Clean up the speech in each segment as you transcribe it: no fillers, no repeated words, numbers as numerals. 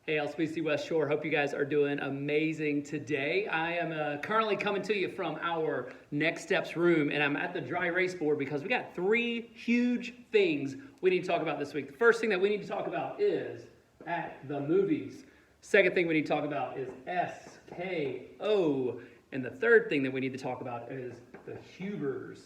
Hey, LCBC West Shore. Hope you guys are doing amazing today. I am currently coming to you from our Next Steps room, and I'm at the dry erase board because we got three huge things we need to talk about this week. The first thing that we need to talk about is at the movies. Second thing we need to talk about is SKO. And the third thing that we need to talk about is the Hubers,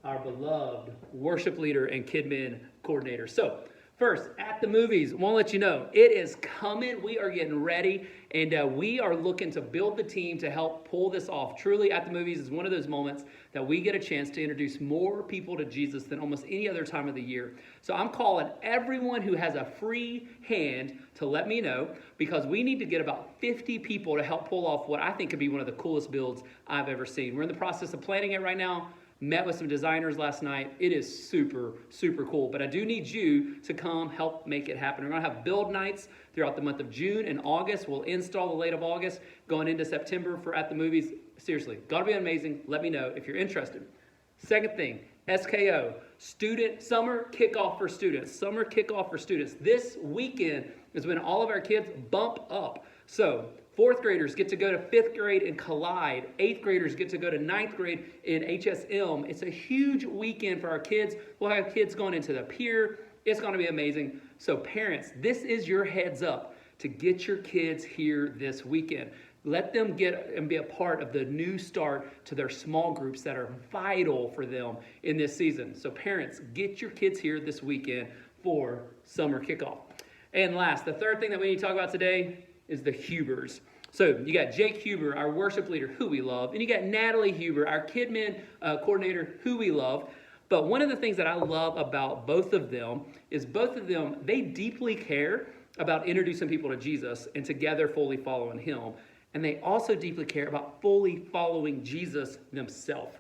our beloved worship leader and KidMin coordinator. So, first, at the movies, I want to let you know, it is coming. We are getting ready, and we are looking to build the team to help pull this off. Truly, at the movies is one of those moments that we get a chance to introduce more people to Jesus than almost any other time of the year. So I'm calling everyone who has a free hand to let me know, because we need to get about 50 people to help pull off what I think could be one of the coolest builds I've ever seen. We're in the process of planning it right now. Met with some designers last night. It is super, super cool. But I do need you to come help make it happen. We're going to have build nights throughout the month of June and August. We'll install the late of August, going into September for At the Movies. Seriously, going to be amazing. Let me know if you're interested. Second thing, SKO, student summer kickoff for students. Summer kickoff for students. This weekend is when all of our kids bump up. So, fourth graders get to go to fifth grade in Collide. Eighth graders get to go to ninth grade in HSM. It's a huge weekend for our kids. We'll have kids going into the pier. It's going to be amazing. So parents, this is your heads up to get your kids here this weekend. Let them get and be a part of the new start to their small groups that are vital for them in this season. So parents, get your kids here this weekend for summer kickoff. And last, the third thing that we need to talk about today is the Hubers. So you got Jake Huber, our worship leader, who we love, and you got Natalie Huber, our KidMin coordinator, who we love. But one of the things that I love about both of them is they deeply care about introducing people to Jesus and together fully following him. And they also deeply care about fully following Jesus themselves.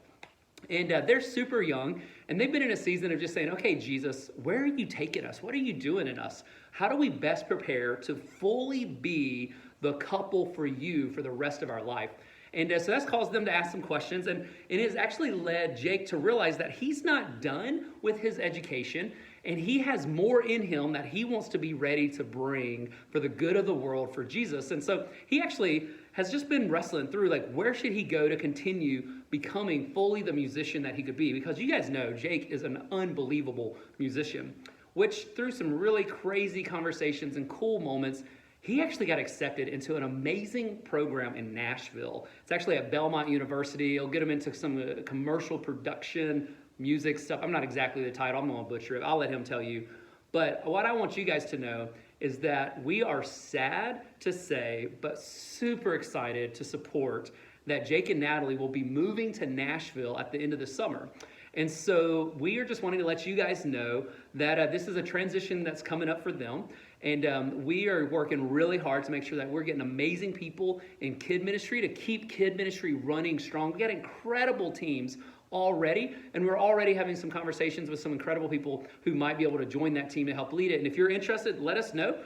And they're super young, and they've been in a season of just saying, okay, Jesus, where are you taking us? What are you doing in us? How do we best prepare to fully be the couple for you for the rest of our life? And so that's caused them to ask some questions, and it has actually led Jake to realize that he's not done with his education, and he has more in him that he wants to be ready to bring for the good of the world for Jesus. And so he actually has just been wrestling through, like, where should he go to continue becoming fully the musician that he could be? Because you guys know Jake is an unbelievable musician, which through some really crazy conversations and cool moments, he actually got accepted into an amazing program in Nashville. It's actually at Belmont University. It'll get him into some commercial production, music stuff. I'm not exactly the title. I'm going to butcher it. I'll let him tell you. But what I want you guys to know is that we are sad to say, but super excited to support that Jake and Natalie will be moving to Nashville at the end of the summer. And so we are just wanting to let you guys know that this is a transition that's coming up for them. And we are working really hard to make sure that we're getting amazing people in kid ministry to keep kid ministry running strong. We got incredible teams already, and we're already having some conversations with some incredible people who might be able to join that team to help lead it. And if you're interested, let us know,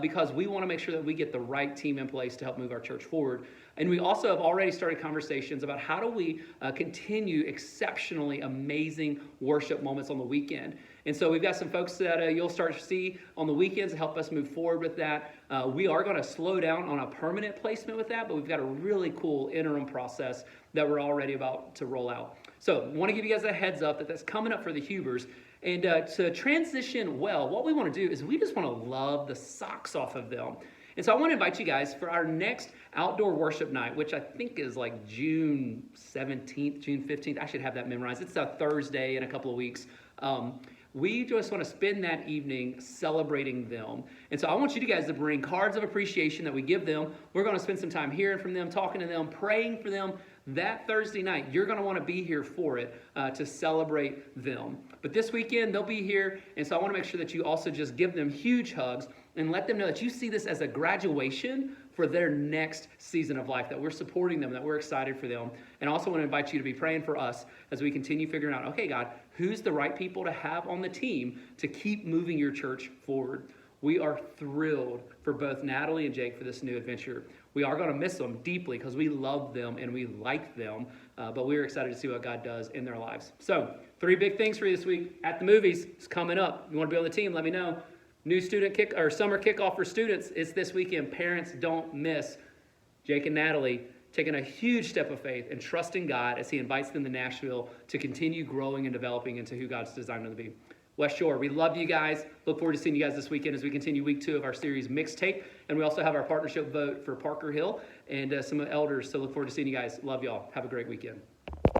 because we want to make sure that we get the right team in place to help move our church forward. And we also have already started conversations about how do we continue exceptionally amazing worship moments on the weekend. And so we've got some folks that you'll start to see on the weekends to help us move forward with that. We are going to slow down on a permanent placement with that, but we've got a really cool interim process that we're already about to roll out. So I want to give you guys a heads up that that's coming up for the Hubers. And to transition well, what we want to do is we just want to love the socks off of them. And so I want to invite you guys for our next outdoor worship night, which I think is like June 17th, June 15th. I should have that memorized. It's a Thursday in a couple of weeks. We just want to spend that evening celebrating them. And so I want you guys to bring cards of appreciation that we give them. We're going to spend some time hearing from them, talking to them, praying for them. That Thursday night, you're going to want to be here for it to celebrate them. But this weekend, they'll be here. And so I want to make sure that you also just give them huge hugs and let them know that you see this as a graduation for their next season of life, that we're supporting them, that we're excited for them. And I also want to invite you to be praying for us as we continue figuring out, okay, God, who's the right people to have on the team to keep moving your church forward? We are thrilled for both Natalie and Jake for this new adventure. We are going to miss them deeply because we love them and we like them, but we're excited to see what God does in their lives. So, 3 big things for you this week. At the movies, it's coming up. You want to be on the team, let me know. New student summer kickoff for students is this weekend. Parents, don't miss. Jake and Natalie taking a huge step of faith and trusting God as he invites them to Nashville to continue growing and developing into who God's designed them to be. West Shore, we love you guys. Look forward to seeing you guys this weekend as we continue week 2 of our series Mixtape. And we also have our partnership vote for Parker Hill and some elders. So look forward to seeing you guys. Love y'all. Have a great weekend.